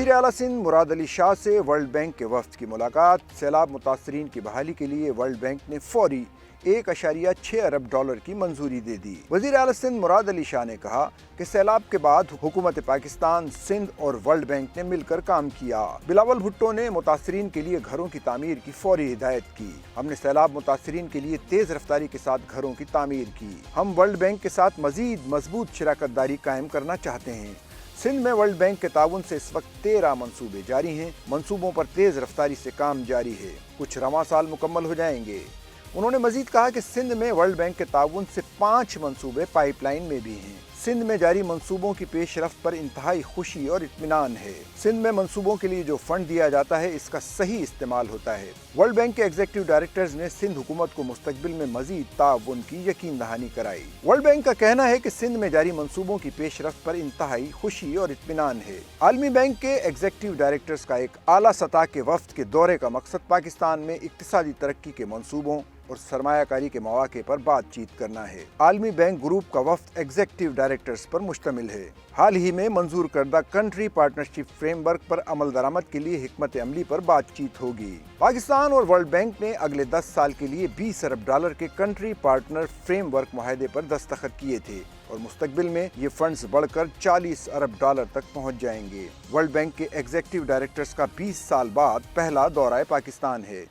وزیر اعلیٰ سندھ مراد علی شاہ سے ورلڈ بینک کے وفد کی ملاقات۔ سیلاب متاثرین کی بحالی کے لیے ورلڈ بینک نے فوری $1.6 ارب کی منظوری دے دی۔ وزیر اعلیٰ سندھ مراد علی شاہ نے کہا کہ سیلاب کے بعد حکومت پاکستان، سندھ اور ورلڈ بینک نے مل کر کام کیا۔ بلاول بھٹو نے متاثرین کے لیے گھروں کی تعمیر کی فوری ہدایت کی۔ ہم نے سیلاب متاثرین کے لیے تیز رفتاری کے ساتھ گھروں کی تعمیر کی۔ ہم ورلڈ بینک کے ساتھ مزید مضبوط شراکت داری قائم کرنا چاہتے ہیں۔ سندھ میں ورلڈ بینک کے تعاون سے اس وقت 13 منصوبے جاری ہیں۔ منصوبوں پر تیز رفتاری سے کام جاری ہے۔ کچھ رواں سال مکمل ہو جائیں گے۔ انہوں نے مزید کہا کہ سندھ میں ورلڈ بینک کے تعاون سے 5 منصوبے پائپ لائن میں بھی ہیں۔ سندھ میں جاری منصوبوں کی پیش رفت پر انتہائی خوشی اور اطمینان ہے۔ سندھ میں منصوبوں کے لیے جو فنڈ دیا جاتا ہے اس کا صحیح استعمال ہوتا ہے۔ ورلڈ بینک کے ایگزیکٹو ڈائریکٹرز نے سندھ حکومت کو مستقبل میں مزید تعاون کی یقین دہانی کرائی۔ ورلڈ بینک کا کہنا ہے کہ سندھ میں جاری منصوبوں کی پیش رفت پر انتہائی خوشی اور اطمینان ہے۔ عالمی بینک کے ایگزیکٹو ڈائریکٹرز کا ایک اعلیٰ سطح کے وفد کے دورے کا مقصد پاکستان میں اقتصادی ترقی کے منصوبوں اور سرمایہ کاری کے مواقع پر بات چیت کرنا ہے۔ عالمی بینک گروپ کا وفد ایگزیکٹو ڈائریکٹرز پر مشتمل ہے۔ حال ہی میں منظور کردہ کنٹری پارٹنرشپ فریم ورک پر عمل درآمد کے لیے حکمت عملی پر بات چیت ہوگی۔ پاکستان اور ورلڈ بینک نے اگلے 10 سال کے لیے $20 ارب کے کنٹری پارٹنر فریم ورک معاہدے پر دستخط کیے تھے اور مستقبل میں یہ فنڈز بڑھ کر $40 ارب تک پہنچ جائیں گے۔ ورلڈ بینک کے ایگزیکٹو ڈائریکٹرز کا 20 سال بعد پہلا دورہ پاکستان ہے۔